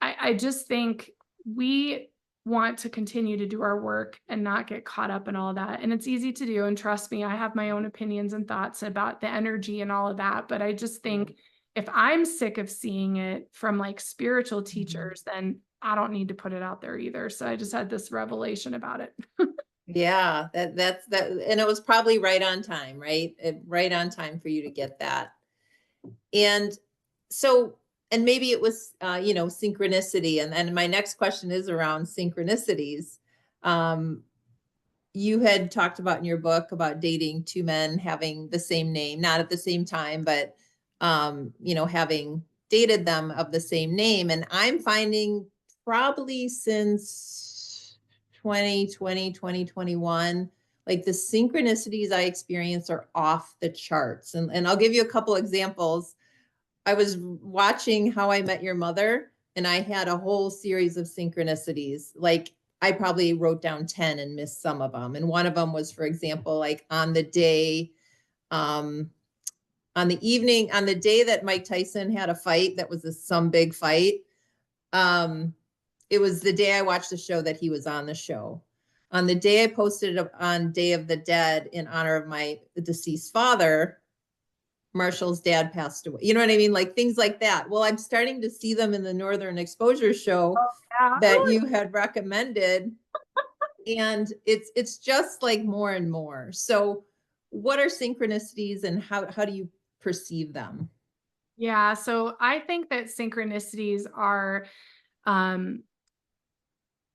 I just think we want to continue to do our work and not get caught up in all that. And it's easy to do. And trust me, I have my own opinions and thoughts about the energy and all of that. But I just think if I'm sick of seeing it from like spiritual teachers, then I don't need to put it out there either. So I just had this revelation about it. Yeah, that's that. And it was probably right on time, right? Right on time for you to get that. And so, and maybe it was, synchronicity. And my next question is around synchronicities. You had talked about in your book about dating two men having the same name, not at the same time, but, having dated them of the same name. And I'm finding probably since 2020, 2021, like the synchronicities I experience are off the charts. And I'll give you a couple examples. I was watching How I Met Your Mother, and I had a whole series of synchronicities. Like I probably wrote down 10 and missed some of them. And one of them was, for example, like on the day, on the day that Mike Tyson had a fight, that was some big fight. It was the day I watched the show that he was on the show. On the day I posted it on Day of the Dead in honor of my deceased father, Marshall's dad passed away. You know what I mean? Like things like that. Well, I'm starting to see them in the Northern Exposure show Yeah. that you had recommended. And it's just like more and more. So what are synchronicities and how do you perceive them? Yeah. So I think that synchronicities are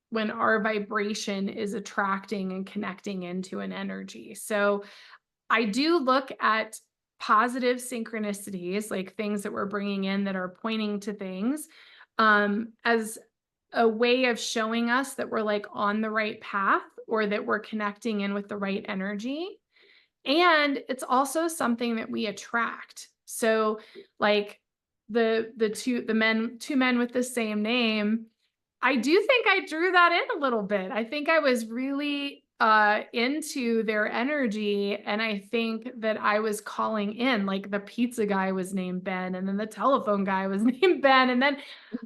when our vibration is attracting and connecting into an energy. So I do look at positive synchronicities, like things that we're bringing in that are pointing to things, as a way of showing us that we're like on the right path or that we're connecting in with the right energy. And it's also something that we attract. So like two men with the same name, I do think I drew that in a little bit. I think I was really into their energy, and I think that I was calling in, like the pizza guy was named Ben, and then the telephone guy was named Ben, and then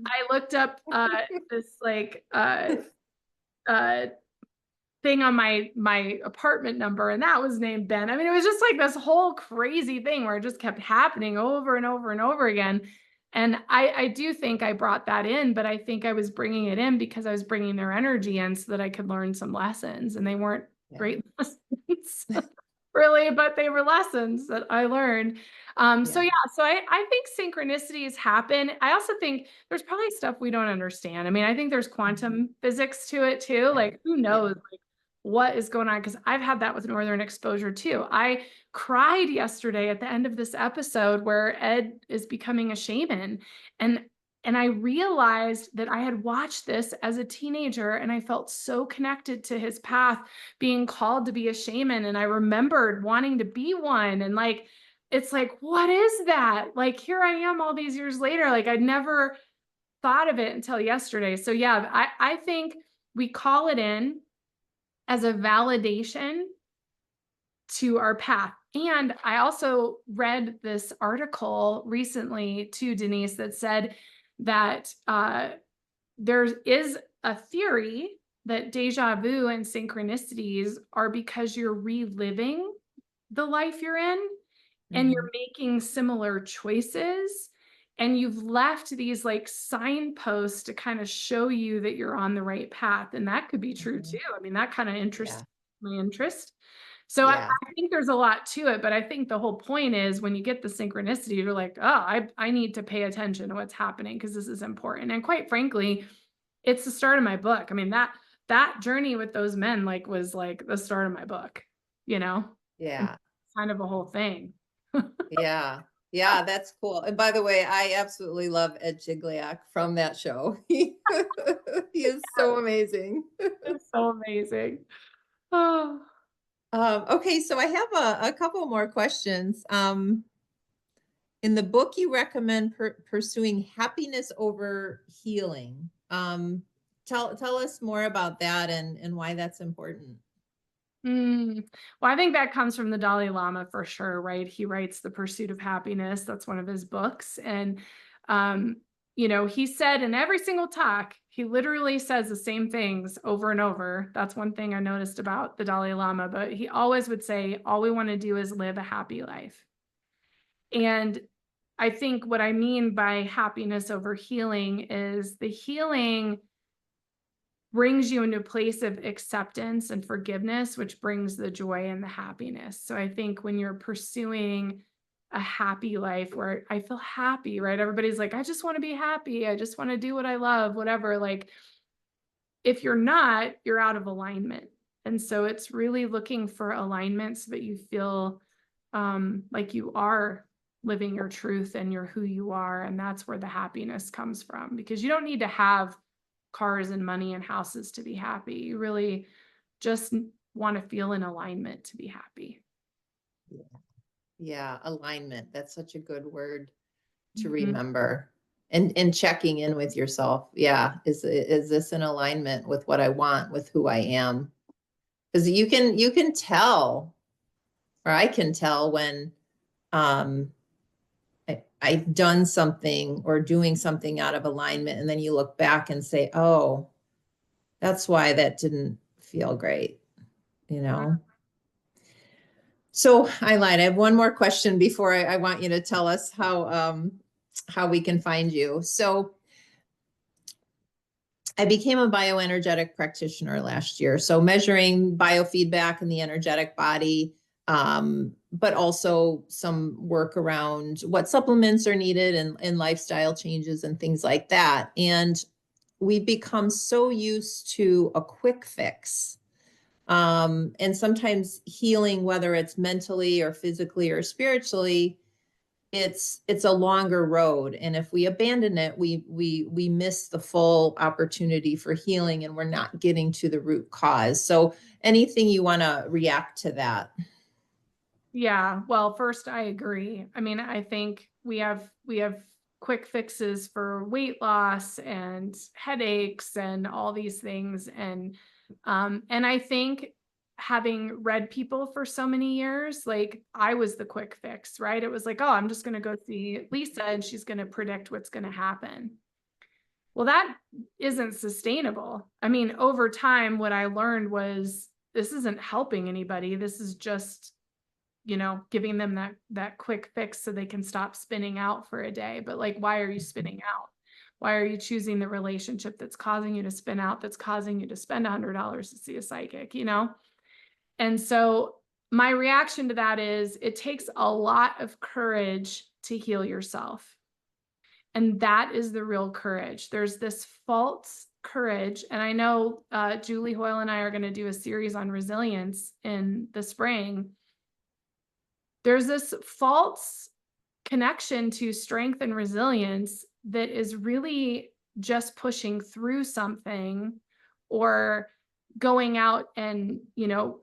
I looked up this like uh thing on my apartment number, and that was named Ben. I mean, it was just like this whole crazy thing where it just kept happening over and over and over again. And I do think I brought that in, but I think I was bringing it in because I was bringing their energy in so that I could learn some lessons, and they weren't great lessons really, but they were lessons that I learned. So Yeah. yeah, so I think synchronicities happen. I also think there's probably stuff we don't understand. I mean, I think there's quantum physics to it too. Right. Like who knows what is going on, because I've had that with Northern Exposure too. I cried yesterday at the end of this episode where Ed is becoming a shaman, and I realized that I had watched this as a teenager and I felt so connected to his path, being called to be a shaman, and I remembered wanting to be one. And like it's like, what is that? Like here I am all these years later, like I'd never thought of it until yesterday. So yeah, I think we call it in as a validation to our path. And I also read this article recently too, Denise, that said that there is a theory that deja vu and synchronicities are because you're reliving the life you're in and you're Mhm. making similar choices. And you've left these like signposts to kind of show you that you're on the right path. And that could be true Mhm. too. I mean, that kind of Yeah. interests my interest. So Yeah. I think there's a lot to it, but I think the whole point is when you get the synchronicity, you're like, oh, I need to pay attention to what's happening because this is important. And quite frankly, it's the start of my book. I mean, that journey with those men like was like the start of my book, you know? And Yeah. kind of a whole thing. Yeah. Yeah, that's cool. And by the way, I absolutely love Ed Chigliak from that show. He is so amazing. It's so amazing. Oh. Okay, so I have a couple more questions. In the book, you recommend pursuing happiness over healing. Tell us more about that and why that's important. Well, I think that comes from the Dalai Lama for sure, right? He writes The Pursuit of Happiness. That's one of his books. And, um, he said in every single talk, he literally says the same things over and over. That's one thing I noticed about the Dalai Lama, but he always would say, all we want to do is live a happy life. And I think what I mean by happiness over healing is the healing brings you into a place of acceptance and forgiveness, which brings the joy and the happiness. So I think when you're pursuing a happy life where I feel happy, right? Everybody's like, I just want to be happy. I just want to do what I love, whatever. Like, if you're not, you're out of alignment. And so it's really looking for alignment so that you feel like you are living your truth and you're who you are. And that's where the happiness comes from, because you don't need to have cars and money and houses to be happy. You really just want to feel in alignment to be happy. Yeah, alignment. That's such a good word to Mhm. remember. And checking in with yourself. Yeah, is this in alignment with what I want, with who I am? Because you can tell, or I can tell when um I've done something or doing something out of alignment, and then you look back and say, oh, that's why that didn't feel great, you know? So I lied. I have one more question before I want you to tell us how we can find you. So I became a bioenergetic practitioner last year. So measuring biofeedback in the energetic body, but also some work around what supplements are needed and lifestyle changes and things like that. And we've become so used to a quick fix. And sometimes healing, whether it's mentally or physically or spiritually, it's a longer road, and if we abandon it, we miss the full opportunity for healing, and we're not getting to the root cause. So anything you want to react to that? Yeah, well, first I agree. I mean, I think we have quick fixes for weight loss and headaches and all these things, and I think having read people for so many years, like I was the quick fix, right? It was like, oh, I'm just going to go see Lisa and she's going to predict what's going to happen. Well, that isn't sustainable. I mean, over time, what I learned was this isn't helping anybody. This is just, giving them that quick fix so they can stop spinning out for a day. But like, why are you spinning out? Why are you choosing the relationship that's causing you to spin out, that's causing you to spend $100 to see a psychic, And so my reaction to that is it takes a lot of courage to heal yourself. And that is the real courage. There's this false courage. And I know Julie Hoyle and I are going to do a series on resilience in the spring. There's this false connection to strength and resilience that is really just pushing through something or going out and,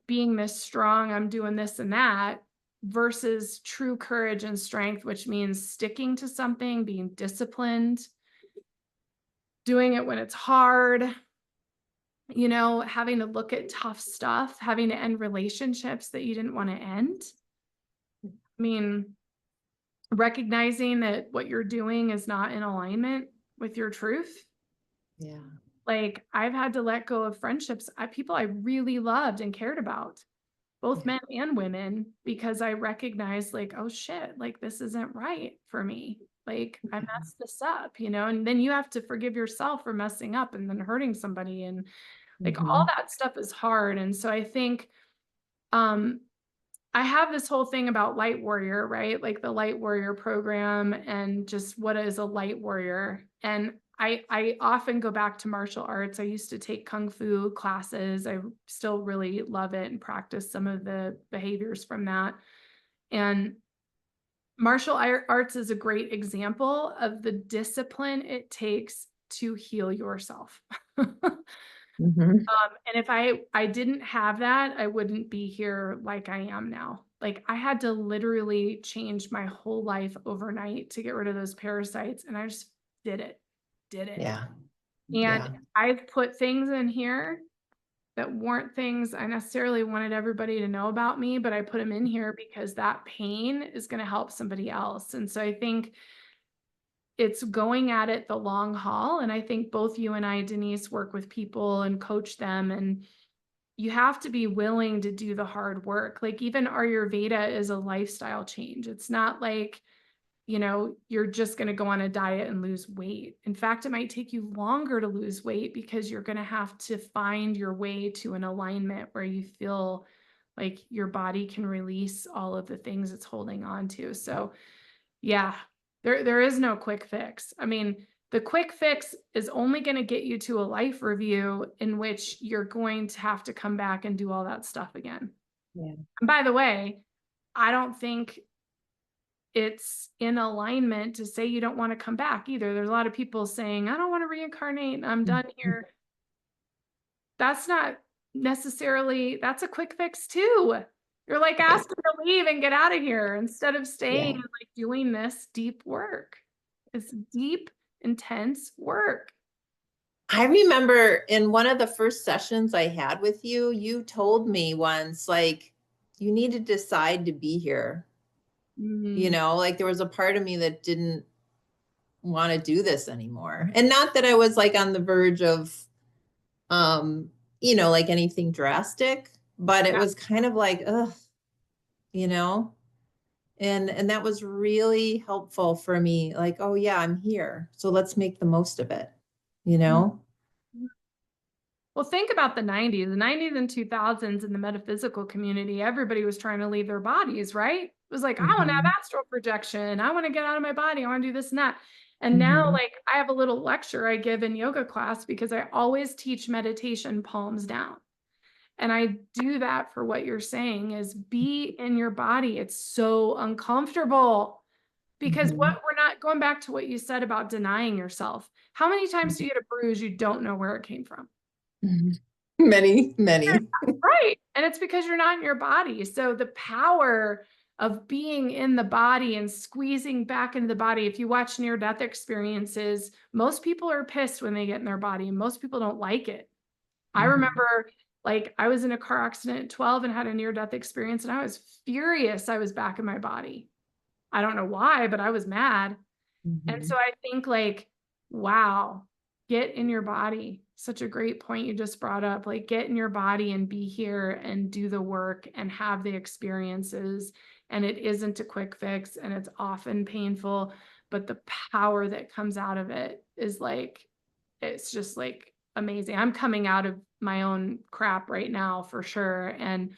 being this strong, I'm doing this and that, versus true courage and strength, which means sticking to something, being disciplined, doing it when it's hard, having to look at tough stuff, having to end relationships that you didn't want to end. I mean, recognizing that what you're doing is not in alignment with your truth. Yeah. Like I've had to let go of friendships, people I really loved and cared about, both men and women, because I recognized like, oh shit, like this isn't right for me. Like I messed this up, and then you have to forgive yourself for messing up and then hurting somebody. And like all Mhm. that stuff is hard. And so I think, I have this whole thing about light warrior, right? Like the light warrior program and just what is a light warrior. And I often go back to martial arts. I used to take kung fu classes. I still really love it and practice some of the behaviors from that. And martial arts is a great example of the discipline it takes to heal yourself. Mhm. And if I didn't have that, I wouldn't be here like I am now. Like I had to literally change my whole life overnight to get rid of those parasites. And I just did it, did it. Yeah. And Yeah. I've put things in here that weren't things I necessarily wanted everybody to know about me, but I put them in here because that pain is going to help somebody else. And so I think it's going at it the long haul. And I think both you and I, Denise, work with people and coach them, and you have to be willing to do the hard work. Like even Ayurveda is a lifestyle change. It's not like, you're just going to go on a diet and lose weight. In fact, it might take you longer to lose weight because you're going to have to find your way to an alignment where you feel like your body can release all of the things it's holding on to. So yeah, there is no quick fix. I mean, the quick fix is only going to get you to a life review in which you're going to have to come back and do all that stuff again. Yeah. And by the way, I don't think it's in alignment to say you don't want to come back either. There's a lot of people saying, I don't want to reincarnate. I'm done Mhm. here. That's not necessarily, that's a quick fix too. You're like Yeah. asking to leave and get out of here instead of staying Yeah. and like doing this deep work. It's deep, intense work. I remember in one of the first sessions I had with you, you told me once, like, you need to decide to be here. Mm, Like there was a part of me that didn't want to do this anymore. And not that I was like on the verge of, like anything drastic, but it yeah. was kind of like, ugh, you know? And that was really helpful for me. Like, oh yeah, I'm here. So let's make the most of it, you know? Well, think about the 90s and 2000s in the metaphysical community. Everybody was trying to leave their bodies, right? It was like, I want to have Mhm. astral projection. I want to get out of my body. I want to do this and that. And now, Mhm. like, I have a little lecture I give in yoga class because I always teach meditation palms down. And I do that for what you're saying is be in your body. It's so uncomfortable because what Mhm. we're not going back to what you said about denying yourself. How many times do you get a bruise you don't know where it came from? Mhm. Many, many. Right. And it's because you're not in your body. So the power of being in the body and squeezing back into the body. If you watch near-death experiences, most people are pissed when they get in their body and most people don't like it. I Mhm. remember like I was in a car accident at 12 and had a near-death experience and I was furious I was back in my body. I don't know why, but I was mad. And so Mhm. I think like, wow, get in your body. Such a great point you just brought up. Like get in your body and be here and do the work and have the experiences. And it isn't a quick fix and it's often painful, but the power that comes out of it is like, it's just like amazing. I'm coming out of my own crap right now for sure. And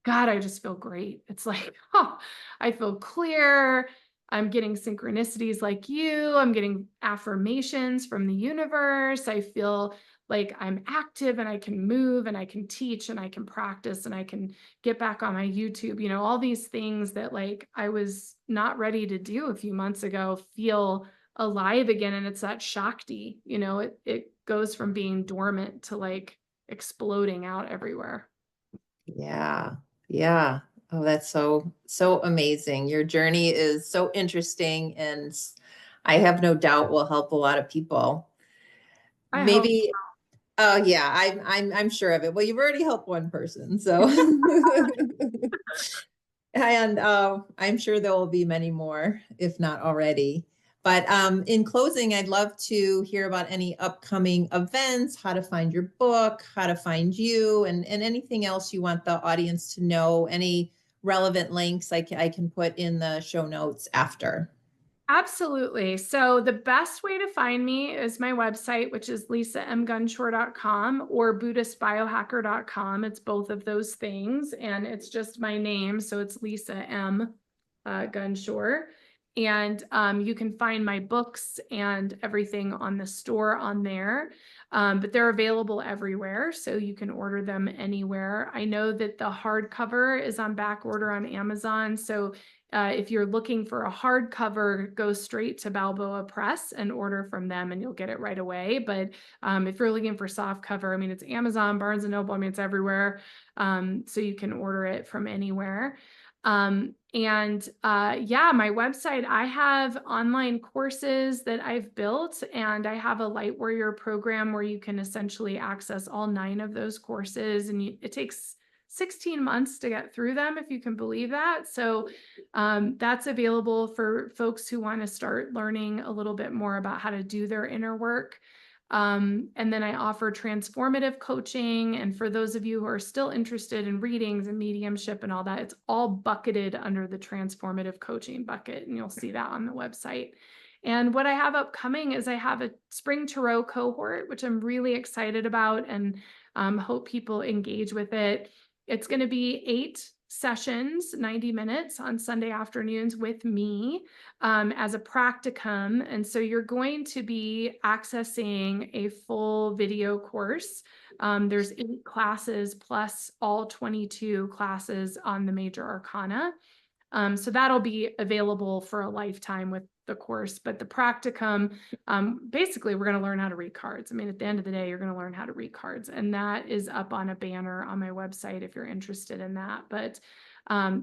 God, I just feel great. It's like, oh, I feel clear. I'm getting synchronicities like you. I'm getting affirmations from the universe. I feel like I'm active and I can move and I can teach and I can practice and I can get back on my YouTube. You know, all these things that like I was not ready to do a few months ago feel alive again. And it's that Shakti, you know, it goes from being dormant to like exploding out everywhere. Yeah. Yeah. Oh, that's so amazing. Your journey is so interesting and I have no doubt will help a lot of people. I hope. Maybe, oh yeah, I'm sure of it. Well, you've already helped one person, so and I'm sure there will be many more, if not already. But in closing, I'd love to hear about any upcoming events, how to find your book, how to find you, and anything else you want the audience to know, any relevant links I can put in the show notes after. Absolutely. So the best way to find me is my website, which is lisamgunshore.com or buddhistbiohacker.com. It's both of those things. And it's just my name. So it's Lisa M. Gunshore. And you can find my books and everything on the store on there. But they're available everywhere. So you can order them anywhere. I know that the hardcover is on back order on Amazon. So if you're looking for a hardcover, go straight to Balboa Press and order from them and you'll get it right away. But if you're looking for soft cover, I mean, it's Amazon, Barnes and Noble, I mean, it's everywhere. So you can order it from anywhere. Yeah, my website, I have online courses that I've built and I have a Light Warrior program where you can essentially access all 9 of those courses and it takes 16 months to get through them, if you can believe that. So that's available for folks who want to start learning a little bit more about how to do their inner work. And then I offer transformative coaching. And for those of you who are still interested in readings and mediumship and all that, it's all bucketed under the transformative coaching bucket. And you'll see that on the website. And what I have upcoming is I have a spring tarot cohort, which I'm really excited about and hope people engage with it. It's going to be 8 sessions, 90 minutes on Sunday afternoons with me as a practicum. And so you're going to be accessing a full video course. There's 8 classes plus all 22 classes on the major arcana. So that'll be available for a lifetime with the course, but the practicum, basically we're going to learn how to read cards. I mean, at the end of the day, you're going to learn how to read cards, and that is up on a banner on my website if you're interested in that. But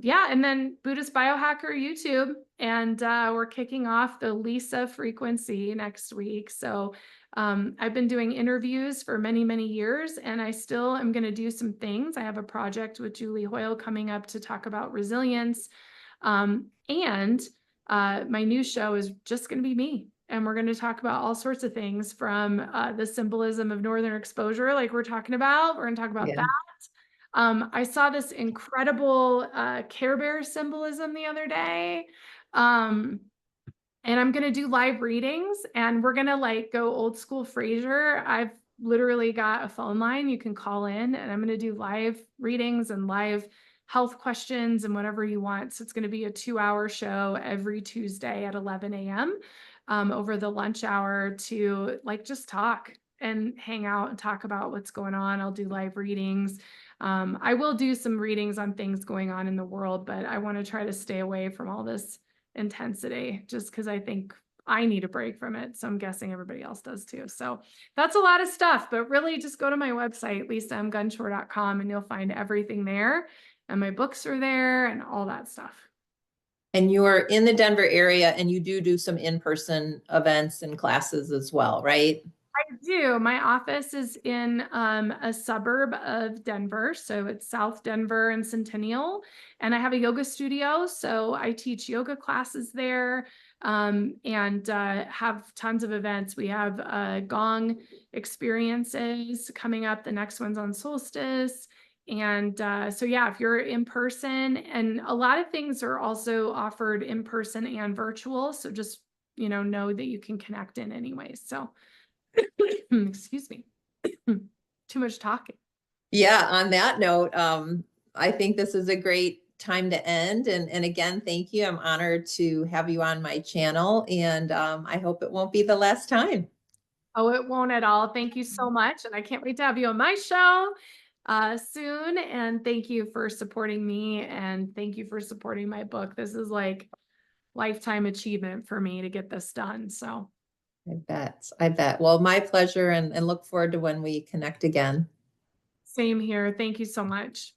yeah, and then Buddhist Biohacker YouTube, and we're kicking off the Lisa frequency next week. So I've been doing interviews for many, many years, and I still am going to do some things. I have a project with Julie Hoyle coming up to talk about resilience. And my new show is just going to be me. And we're going to talk about all sorts of things from the symbolism of Northern exposure, like we're talking about. We're going to talk about Yeah. that. I saw this incredible Care Bear symbolism the other day. And I'm going to do live readings, and we're going to like go old school Frasier. I've literally got a phone line you can call in, and I'm going to do live readings and live health questions and whatever you want. So it's going to be a 2-hour show every Tuesday at 11 a.m. Over the lunch hour to like just talk and hang out and talk about what's going on. I'll do live readings. I will do some readings on things going on in the world, but I want to try to stay away from all this intensity just because I think I need a break from it. So I'm guessing everybody else does too. So that's a lot of stuff, but really just go to my website, lisamgunshore.com, and you'll find everything there. And my books are there and all that stuff. And you're in the Denver area, and you do some in-person events and classes as well, right? I do. My office is in a suburb of Denver. So it's South Denver and Centennial. And I have a yoga studio. So I teach yoga classes there and have tons of events. We have gong experiences coming up. The next one's on solstice. And so, yeah, if you're in person, and a lot of things are also offered in person and virtual. So just, know that you can connect in anyways. So excuse me, too much talking. Yeah, on that note, I think this is a great time to end. And again, thank you. I'm honored to have you on my channel, and I hope it won't be the last time. Oh, it won't at all. Thank you so much. And I can't wait to have you on my show soon. And thank you for supporting me. And thank you for supporting my book. This is like lifetime achievement for me to get this done. So I bet. I bet. Well, my pleasure, and look forward to when we connect again. same here. Thank you so much.